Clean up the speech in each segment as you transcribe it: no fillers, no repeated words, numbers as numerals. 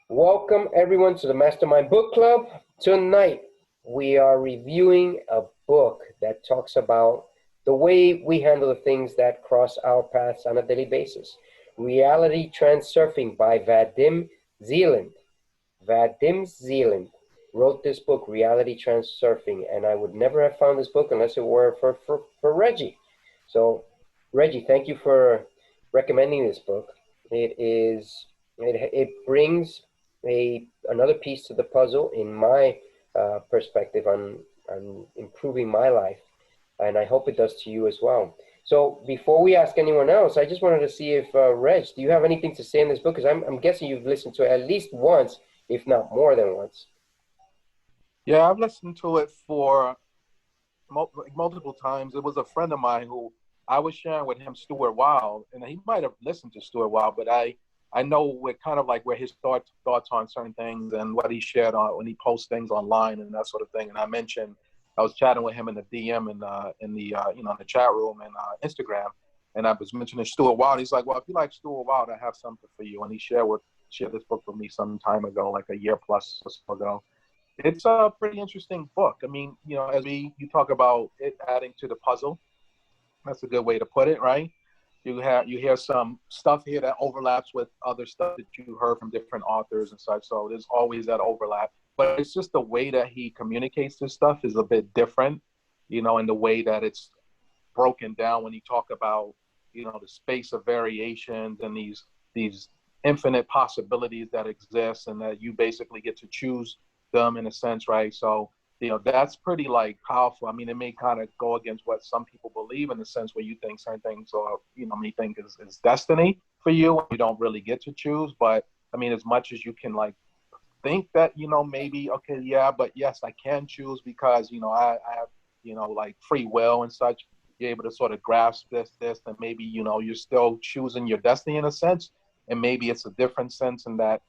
Welcome everyone to the Mastermind Book Club. Tonight we are reviewing a book that talks about the way we handle the things that cross our paths on a daily basis. Reality Transurfing by Vadim Zeland. Vadim Zeland wrote this book, Reality Transurfing, and I would never have found this book unless it were for Reggie. So, Reggie, thank you for recommending this book. It brings another piece to the puzzle in my perspective on improving my life, and I hope it does to you as well. So before we ask anyone else, I just wanted to see if Reg, do you have anything to say in this book? Because I'm guessing you've listened to it at least once, if not more than once. Yeah, I've listened to it for multiple times. It was a friend of mine who I was sharing with him Stuart Wilde, and he might have listened to Stuart Wilde, but I know we're kind of like where his thoughts on certain things and what he shared on when he posts things online and that sort of thing. And I mentioned I was chatting with him in the DM in the chat room and Instagram, and I was mentioning Stuart Wilde. He's like, "Well, if you like Stuart Wilde, I have something for you." And he shared this book with me some time ago, like a year plus or so ago. It's a pretty interesting book. I mean, as you talk about it adding to the puzzle, that's a good way to put it, right? You hear some stuff here that overlaps with other stuff that you heard from different authors and such. So there's always that overlap. But it's just the way that he communicates this stuff is a bit different, in the way that it's broken down when you talk about, the space of variations and these infinite possibilities that exist and that you basically get to choose them in a sense, right? So, that's pretty like powerful. I mean, it may kind of go against what some people believe in the sense where you think certain things or, may think is destiny for you. You don't really get to choose. But I mean, as much as you can like think that, maybe, okay, yeah, but yes, I can choose because, I have, like free will and such. You're able to sort of grasp this, and maybe, you're still choosing your destiny in a sense. And maybe it's a different sense in that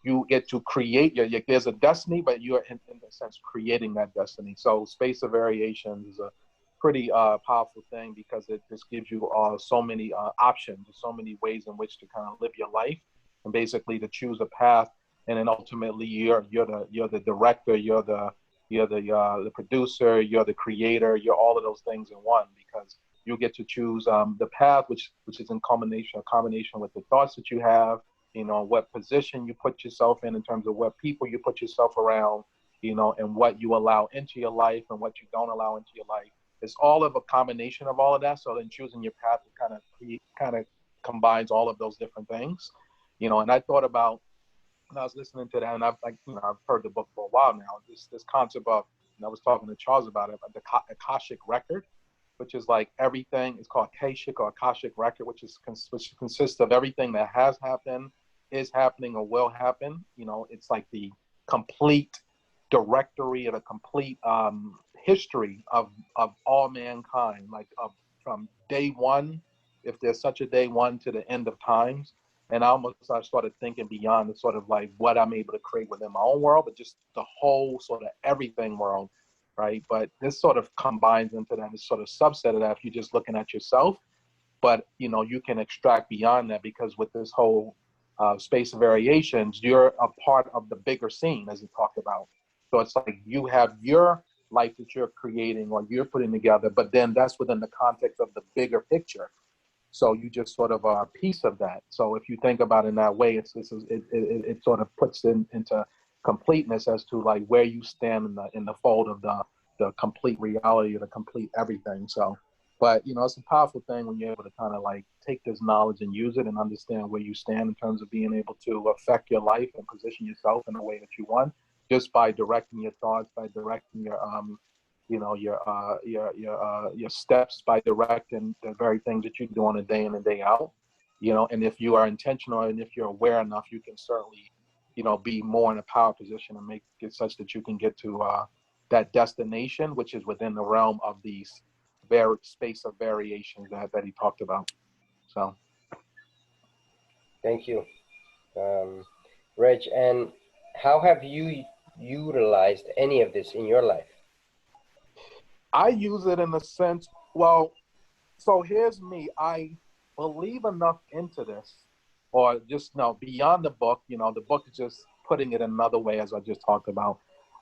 you get to create there's a destiny, but you're in a sense creating that destiny. So space of variations is a pretty powerful thing because it just gives you so many options, so many ways in which to kind of live your life and basically to choose a path. And then ultimately you're the director, you're the producer, you're the creator, you're all of those things in one because you get to choose the path, which is in combination with the thoughts that you have, what position you put yourself in terms of what people you put yourself around, and what you allow into your life and what you don't allow into your life. It's all of a combination of all of that. So then choosing your path kind of combines all of those different things, and I thought about when I was listening to that, and I've heard the book for a while now. This concept of, and I was talking to Charles about it, the Akashic record, which is like everything. It's called Akashic or Akashic record, which consists of everything that has happened, is happening, or will happen. It's like the complete directory and a complete history of all mankind, like from day one, if there's such a day one, to the end of times. And I started thinking beyond the sort of like what I'm able to create within my own world, but just the whole sort of everything world, right? But this sort of combines into that, this sort of subset of that if you're just looking at yourself. But you can extract beyond that because with this whole space of variations, you're a part of the bigger scene, as you talked about. So it's like you have your life that you're creating or you're putting together, but then that's within the context of the bigger picture. So you just sort of are a piece of that. So if you think about it in that way, it sort of puts into completeness as to like where you stand in the fold of the complete reality of the complete everything. So, but it's a powerful thing when you're able to kind of like take this knowledge and use it and understand where you stand in terms of being able to affect your life and position yourself in the way that you want, just by directing your thoughts, by directing your steps, by directing the very things that you do on a day in and day out. And if you are intentional and if you're aware enough, you can certainly be more in a power position and make it such that you can get to that destination, which is within the realm of these space of variations that he talked about. So Thank you, Reg. And how have you utilized any of this in your life? I use it in a sense, well, so here's me. I believe enough into this or just beyond the book. The book is just putting it another way, as I just talked about.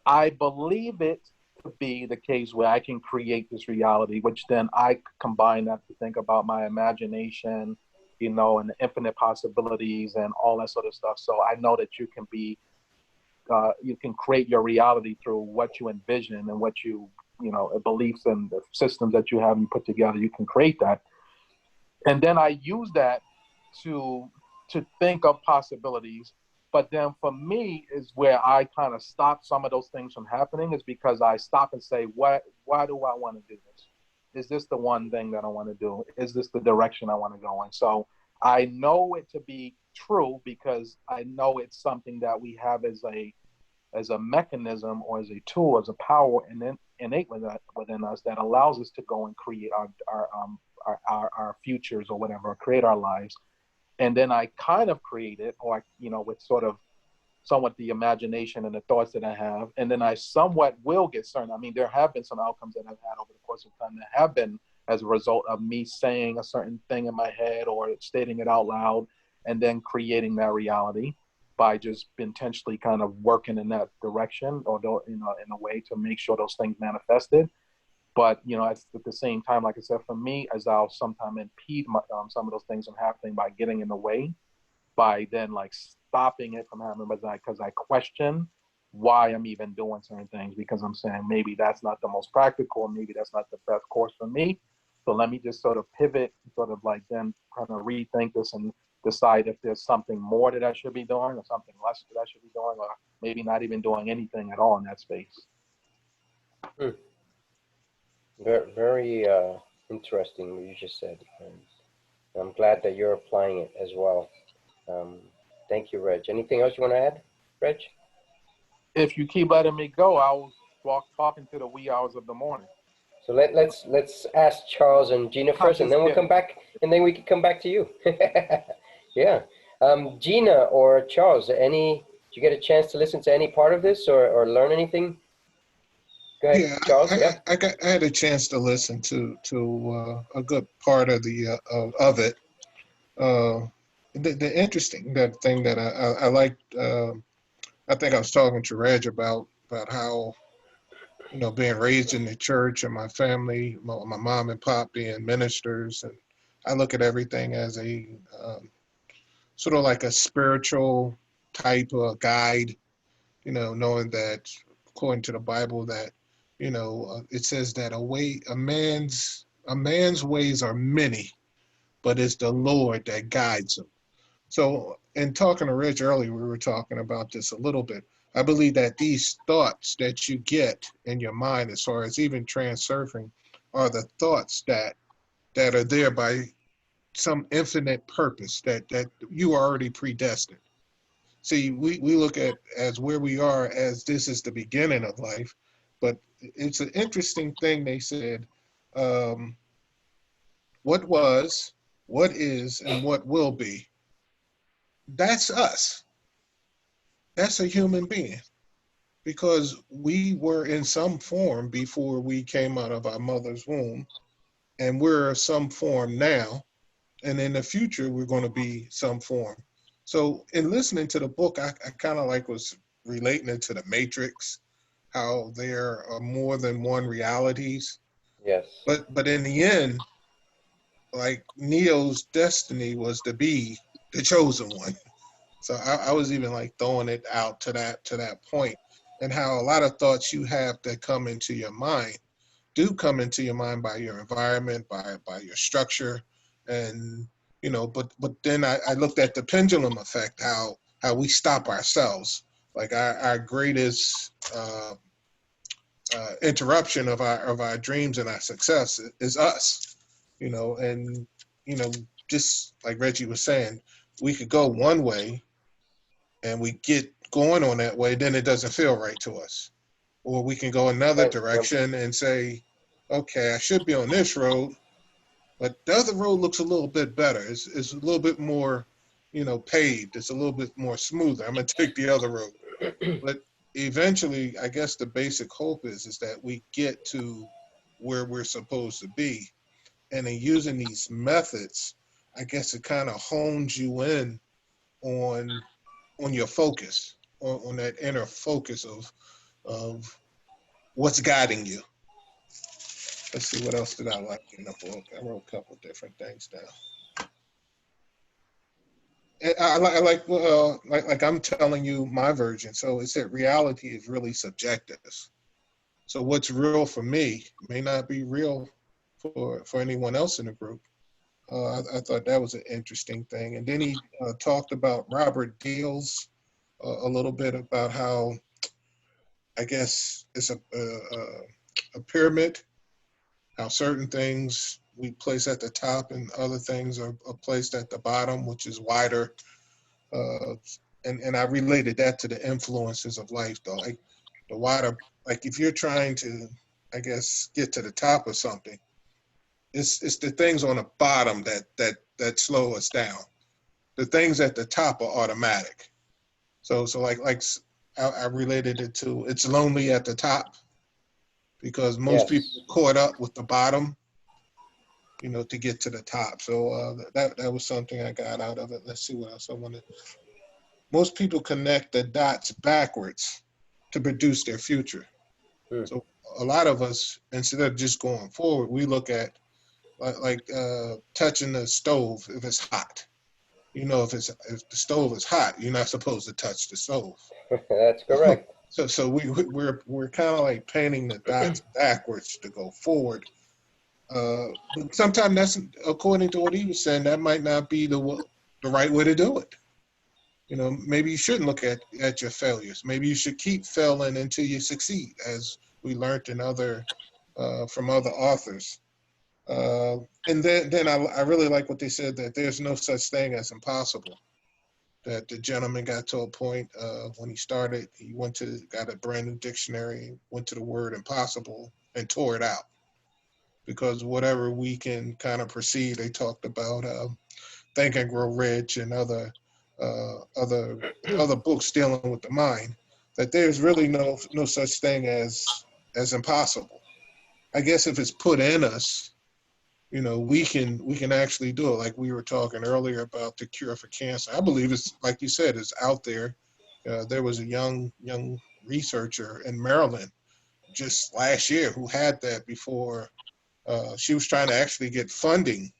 I believe it to be the case where I can create this reality, which then I combine that to think about my imagination, and the infinite possibilities and all that sort of stuff. So I know that you can create your reality through what you envision and what beliefs and the systems that you have and put together. You can create that, and then I use that to think of possibilities. But then for me is where I kind of stop some of those things from happening, is because I stop and say, why do I want to do this? Is this the one thing that I want to do? Is this the direction I want to go in? So I know it to be true because I know it's something that we have as a mechanism or as a tool, as a power innate within us that allows us to go and create our futures or whatever, or create our lives. And then I kind of create it, or with sort of somewhat the imagination and the thoughts that I have, and then I somewhat will get certain. I mean, there have been some outcomes that I've had over the course of time that have been as a result of me saying a certain thing in my head or stating it out loud, and then creating that reality by just intentionally kind of working in that direction, or in a way to make sure those things manifested. But at the same time, like I said, for me, as I'll sometimes impede some of those things from happening by getting in the way, by then like stopping it from happening, because I question why I'm even doing certain things, because I'm saying maybe that's not the most practical, maybe that's not the best course for me. So let me just sort of pivot, sort of like then kind of rethink this and decide if there's something more that I should be doing, or something less that I should be doing, or maybe not even doing anything at all in that space. Hmm. Very, very interesting what you just said. And I'm glad that you're applying it as well. Um, Thank you, Reg. Anything else you want to add, Reg? If you keep letting me go, I'll walk talking to the wee hours of the morning. So let's ask Charles and Gina I'm first, and just then we'll kidding. come back, and then we can come back to you. Yeah. Gina or Charles, did you get a chance to listen to any part of this or learn anything? Go ahead, Yeah, Charles. Yeah. I had a chance to listen to a good part of the of it. Uh, the interesting that thing that I liked. I think I was talking to Reg about how being raised in the church and my family, my mom and pop being ministers, and I look at everything as a sort of like a spiritual type of guide. Knowing that according to the Bible that it says that a man's ways are many, but it's the Lord that guides him. So, in talking to Rich earlier, we were talking about this a little bit. I believe that these thoughts that you get in your mind, as far as even transurfing, are the thoughts that are there by some infinite purpose that you are already predestined. See, we look at as where we are as this is the beginning of life, but it's an interesting thing they said. Um, what was, what is, and what will be. That's us. That's a human being because we were in some form before we came out of our mother's womb, and we're some form now, and in the future we're going to be some form. So in listening to the book, I kind of like was relating it to the Matrix, how there are more than one realities. Yes. But in the end, like Neo's destiny was to be the chosen one. So I was even like throwing it out to that point, and how a lot of thoughts you have that come into your mind do come into your mind by your environment, by your structure, and but then I looked at the pendulum effect, how we stop ourselves, like our greatest interruption of our dreams and our success is us, and you know just like Reggie was saying, we could go one way and we get going on that way, then it doesn't feel right to us. Or we can go another Right. Yep. direction and say, okay, I should be on this road, but the other road looks a little bit better. It's a little bit more, paved. It's a little bit more smoother. I'm gonna take the other road. But eventually, I guess the basic hope is that we get to where we're supposed to be. And in using these methods, I guess it kind of hones you in on your focus, on that inner focus of what's guiding you. Let's see, what else did I like in the book? I wrote a couple of different things down. Like I'm telling you my version. So it said reality is really subjective. So what's real for me may not be real for anyone else in the group. I thought that was an interesting thing. And then he talked about Robert Deals a little bit about how, I guess it's a pyramid, how certain things we place at the top and other things are placed at the bottom, which is wider. And I related that to the influences of life, though. Like the wider, like if you're trying to, I guess, get to the top of something, it's the things on the bottom that slow us down. The things at the top are automatic. So like I related it to, it's lonely at the top because most people are caught up with the bottom, you know, to get to the top. So that was something I got out of it. Let's see what else I wanted. Most people connect the dots backwards to produce their future. So a lot of us, instead of just going forward, we look at like touching the stove if it's hot. You know, if the stove is hot, you're not supposed to touch the stove. That's correct. So we're kind of like painting the dots backwards to go forward. But sometimes that's, according to what he was saying, that might not be the right way to do it. You know, maybe you shouldn't look at your failures. Maybe you should keep failing until you succeed, as we learned in from other authors. And then I really like what they said, that there's no such thing as impossible. That the gentleman got to a point when he started, he got a brand new dictionary, went to the word impossible and tore it out. Because whatever we can kind of perceive, they talked about Think and Grow Rich and other books dealing with the mind, that there's really no such thing as impossible. I guess if it's put in us, you know, we can actually do it. Like we were talking earlier about the cure for cancer. I believe it's, like you said, it's out there. There was a young researcher in Maryland just last year who had that before. She was trying to actually get funding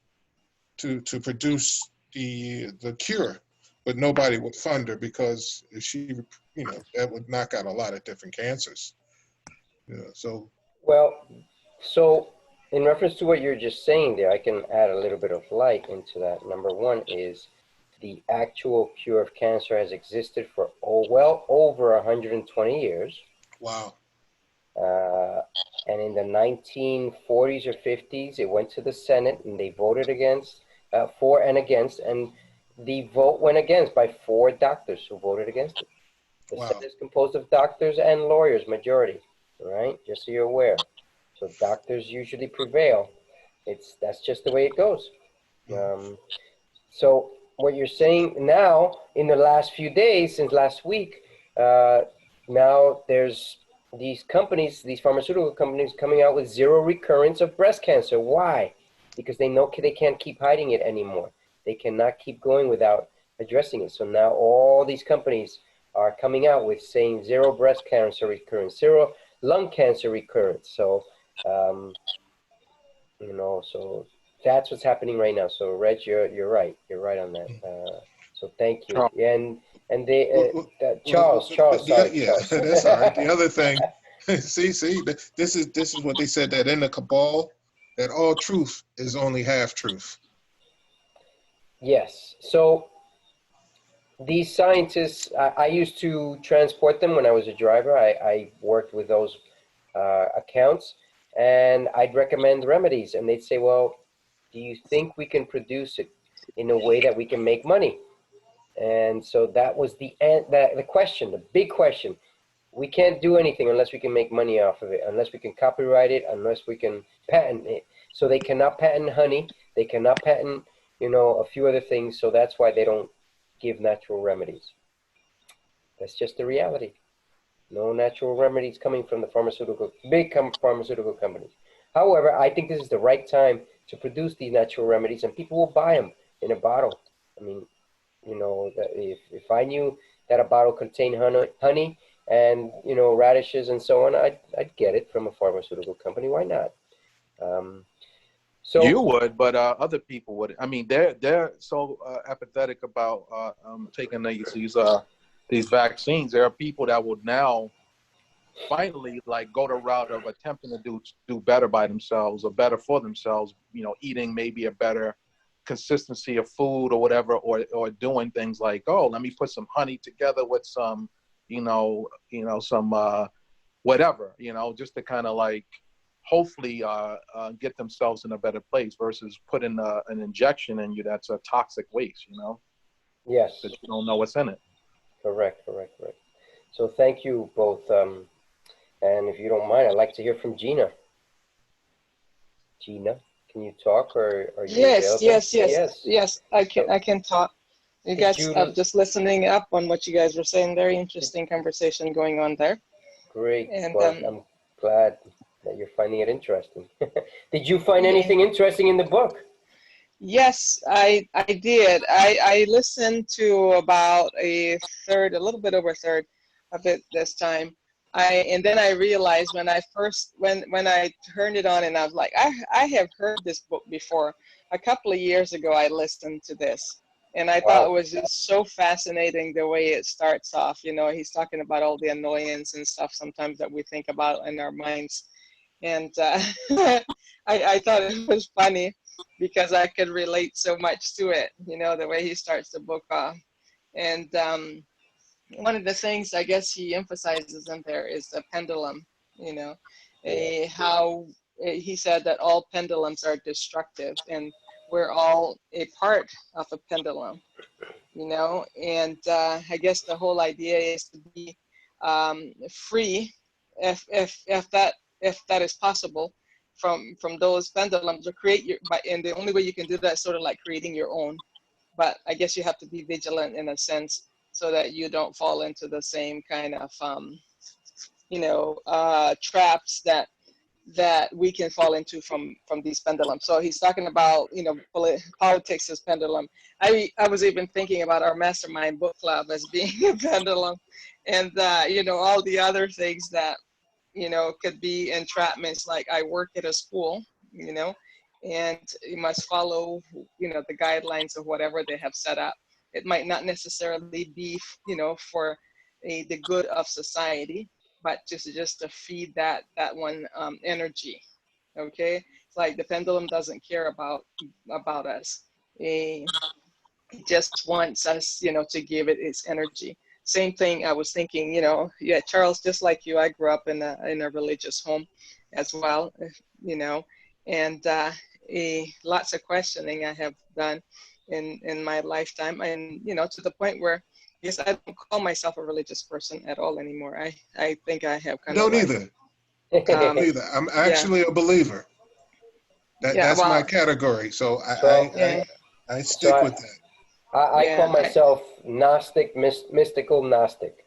to produce the cure, but nobody would fund her because if she, you know, that would knock out a lot of different cancers. So. Well, so in reference to what you're just saying there, I can add a little bit of light into that. Number one is the actual cure of cancer has existed for well over 120 years. Wow. And in the 1940s or 50s, it went to the Senate and they voted for and against, and the vote went against by 4 doctors who voted against it. The Senate is composed of doctors and lawyers, majority, right? Just so you're aware. So doctors usually prevail. That's just the way it goes. So what you're saying now, in the last few days, since last week, now there's these companies, these pharmaceutical companies coming out with 0 recurrence of breast cancer. Why? Because they know they can't keep hiding it anymore. They cannot keep going without addressing it. So now all these companies are coming out with saying 0 breast cancer recurrence, 0 lung cancer recurrence. So, you know, so that's what's happening right now. So, Reg, you're right. You're right on that. So thank you. And they, Charles, sorry. Yeah, Charles. that's all right. The other thing, see, this is what they said, that in the Kabbalah, that all truth is only half truth. Yes. So these scientists, I used to transport them when I was a driver. I worked with those accounts, and I'd recommend remedies, and they'd say, well, do you think we can produce it in a way that we can make money? And so that was the question, the big question. We can't do anything unless we can make money off of it, unless we can copyright it, unless we can patent it. So they cannot patent honey. They cannot patent, you know, a few other things. So that's why they don't give natural remedies. That's just the reality. No natural remedies coming from the big pharmaceutical companies. However, I think this is the right time to produce these natural remedies, and people will buy them in a bottle. I mean, You know, that if I knew that a bottle contained honey and, you know, radishes and so on, I'd get it from a pharmaceutical company. Why not? Um, You so would, but other people would. I mean, they're so apathetic about taking these vaccines. There are people that would now finally like go the route of attempting to do better by themselves or better for themselves. You know, eating maybe a better consistency of food or whatever, or doing things like, oh, let me put some honey together with some, some whatever, just to kind of like hopefully get themselves in a better place versus putting an injection in you that's a toxic waste, yes, that you don't know what's in it. correct, correct, correct. So thank you both. And if you don't mind, I'd like to hear from Gina. Gina, can you talk or are you Yes, available? yes, yes, Yes. yes. So I can talk. You did guys, I'm you, just listening up on what you guys were saying. Very interesting conversation going on there. great. And Well, I'm glad that you're finding it interesting. Did you find yeah, anything interesting in the book? yes, I did. I listened to about a third, a little bit over a third of it this time. And then I realized when I first when I turned it on and I was like, I have heard this book before. A couple of years ago I listened to this and I thought it Wow. was just so fascinating the way it starts off. You know, he's talking about all the annoyance and stuff sometimes that we think about in our minds. And I thought it was funny because I could relate so much to it, you know, the way he starts the book off. And one of the things I guess he emphasizes in there is the pendulum, you know, Yeah. how he said that all pendulums are destructive and we're all a part of a pendulum, you know, and I guess the whole idea is to be free if that is possible from those pendulums or create your, but and the only way you can do that is sort of like creating your own, but I guess you have to be vigilant in a sense so that you don't fall into the same kind of traps that we can fall into from these pendulums. So he's talking about, you know, politics as pendulum. I was even thinking about our mastermind book club as being a pendulum, and you know, all the other things that, you know, could be entrapments. Like I work at a school, you know, and you must follow, you know, the guidelines of whatever they have set up. It might not necessarily be, you know, for the good of society, but just to feed that one energy. Okay, it's like the pendulum doesn't care about us. It just wants us, you know, to give it its energy. Same thing. I was thinking, you know, yeah, Charles, just like you, I grew up in a religious home as well, you know, and lots of questioning I have done in my lifetime, and you know, to the point where yes, I don't call myself a religious person at all anymore. I think I have I kind of don't like either. I don't either. I'm yeah, actually a believer. yeah, That's my well, category. So So, yeah, I so stick with that. I call yeah, myself Gnostic, mystical Gnostic.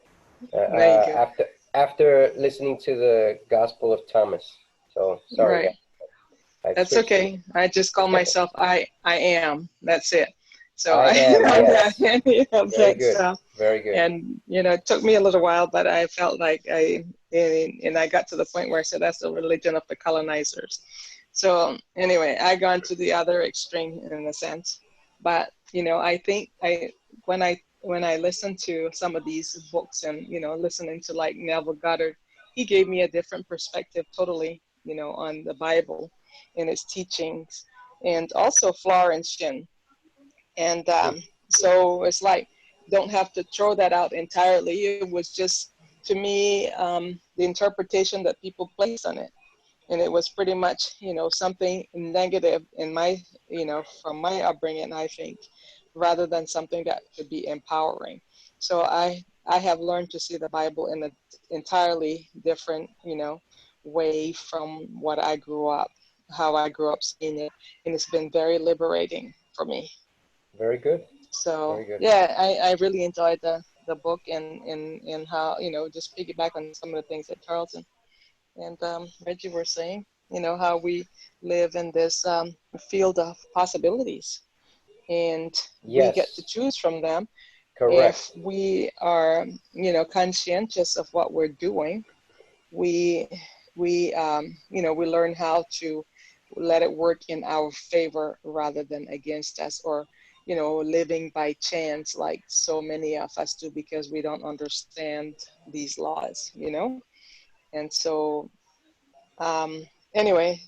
there you go. After listening to the Gospel of Thomas. So sorry, Right. guys, I've That's switched to okay. I just call myself I am. That's it. So I I am. don't have Yes, any of very that good, stuff. very good. And you know, it took me a little while, but I felt like and I got to the point where I said that's the religion of the colonizers. So anyway, I gone to the other extreme in a sense. But you know, I think when I listen to some of these books and you know, listening to like Neville Goddard, he gave me a different perspective totally, you know, on the Bible and its teachings, and also Florence Shinn. And so it's like, don't have to throw that out entirely. It was just, to me, the interpretation that people place on it. And it was pretty much, you know, something negative in my, you know, from my upbringing, I think, rather than something that could be empowering. So I have learned to see the Bible in an entirely different, you know, way from what I grew up, how I grew up seeing it. And it's been very liberating for me. Very good, So very good. yeah, I really enjoyed the book and how, you know, just piggyback on some of the things that Charlton and Reggie were saying, you know, how we live in this field of possibilities. and we Yes. get to choose from them. Correct. If we are, conscientious of what we're doing, we we learn how to let it work in our favor rather than against us, or living by chance like so many of us do because we don't understand these laws. And so anyway,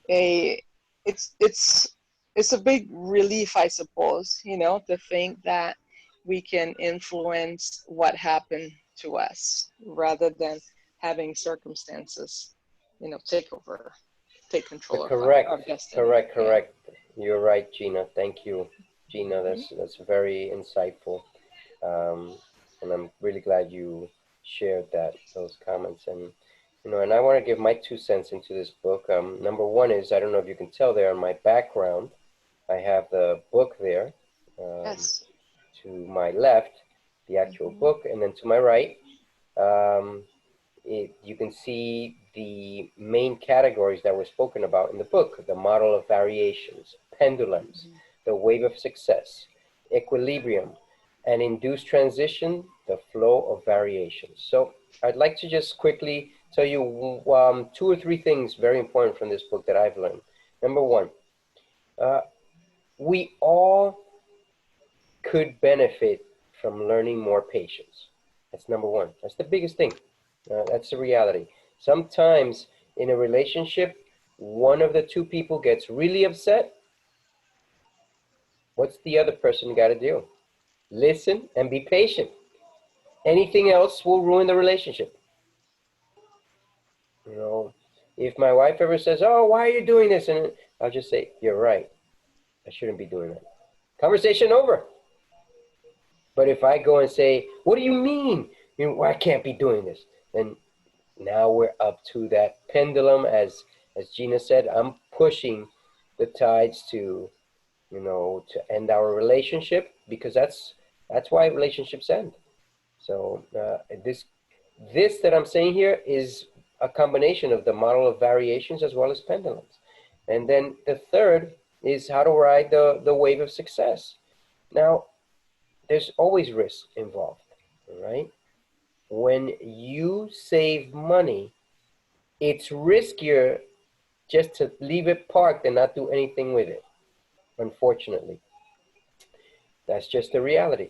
a it's a big relief, I suppose, to think that we can influence what happened to us rather than having circumstances, take control of Correct. our destiny. Correct. Yeah. Correct. You're right, Gina. Thank you, Gina. Mhm. That's very insightful, and I'm really glad you shared those comments. And and I want to give my 2 cents into this book. Number one is, I don't know if you can tell there on my background, I have the book there. Um, Yes. to my left, the actual Mhm. book, and then to my right, um, you can see the main categories that were spoken about in the book: the model of variations, pendulums, Mhm. the wave of success, equilibrium, and induced transition, the flow of variations. So I'd like to just quickly tell you 2 or 3 things very important from this book that I've learned. Number one, uh, we all could benefit from learning more patience. That's number one. That's the biggest thing. That's the reality. Sometimes in a relationship, one of the two people gets really upset. What's the other person got to do? Listen and be patient. Anything else will ruin the relationship. You know, if my wife ever says, "Oh, why are you doing this?" and I'll just say, "You're right. I shouldn't be doing that." Conversation over. But if I go and say, "What do you mean? I can't be doing this," then now we're up to that pendulum, as Gina said. I'm pushing the tides to end our relationship, because that's why relationships end. So this that I'm saying here is a combination of the model of variations as well as pendulums. And then the third is how to ride the wave of success. Now, there's always risk involved, right? When you save money, it's riskier just to leave it parked and not do anything with it, unfortunately. That's just the reality.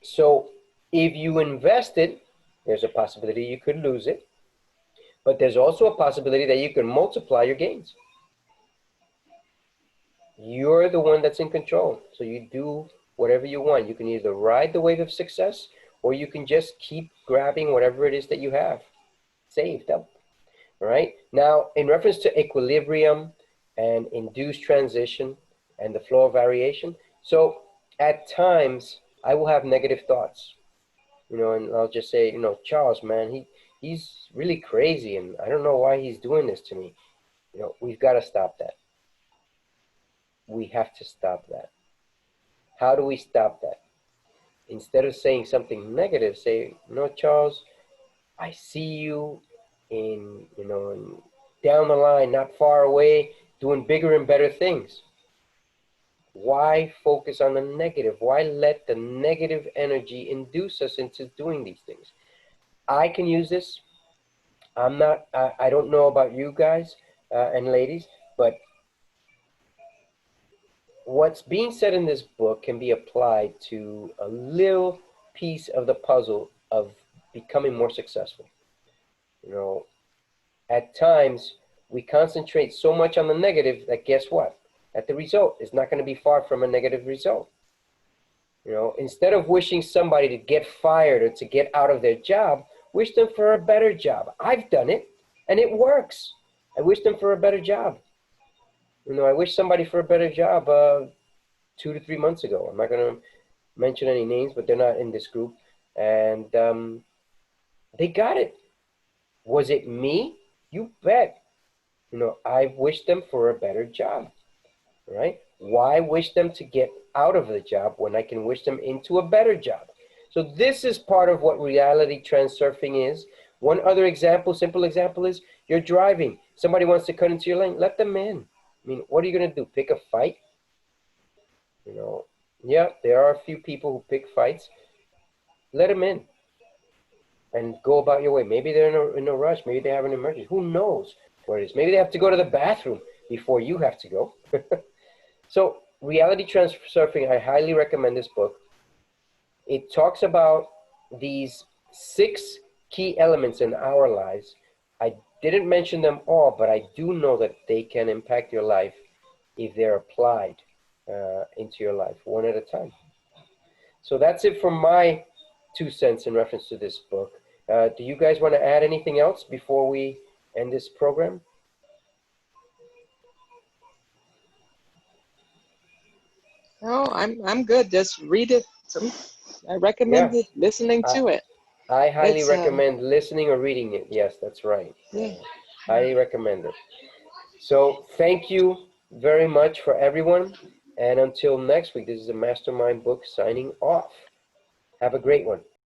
So if you invest it, there's a possibility you could lose it, but there's also a possibility that you can multiply your gains. You're the one that's in control. So you do whatever you want. You can either ride the wave of success, or you can just keep grabbing whatever it is that you have saved up. All right. Now, in reference to equilibrium and induced transition and the flow of variation, so at times I will have negative thoughts, and I'll just say, Charles, man, he's really crazy, and I don't know why he's doing this to me. We've got to stop that. We have to stop that. How do we stop that? Instead of saying something negative, say, Charles, I see you in down the line, not far away, doing bigger and better things. Why focus on the negative? Why let the negative energy induce us into doing these things? I can use this. I don't know about you guys and ladies, but what's being said in this book can be applied to a little piece of the puzzle of becoming more successful. At times we concentrate so much on the negative that, guess what? That the result is not going to be far from a negative result. Instead of wishing somebody to get fired or to get out of their job, wish them for a better job. I've done it, and it works. I wish them for a better job. I wish somebody for a better job 2 to 3 months ago. I'm not going to mention any names, but they're not in this group. And they got it. Was it me? You bet. I wish them for a better job, right? Why wish them to get out of the job when I can wish them into a better job? So this is part of what reality transurfing is. One other example, simple example, is you're driving. Somebody wants to cut into your lane, let them in. I mean, what are you going to do? Pick a fight? You know, yeah, there are a few people who pick fights. Let them in and go about your way. Maybe they're in a rush. Maybe they have an emergency. Who knows what it is? Maybe they have to go to the bathroom before you have to go. So, Reality Transurfing, I highly recommend this book. It talks about these 6 key elements in our lives. I didn't mention them all, but I do know that they can impact your life if they're applied into your life one at a time. So that's it from my 2 cents in reference to this book. Do you guys want to add anything else before we end this program? No, I'm good. Just read it. I recommend listening to it. I highly It's recommend listening or reading it. Yes, that's right. yeah. Highly recommend it. So thank you very much for everyone. And until next week, this is the Mastermind Book signing off. Have a great one.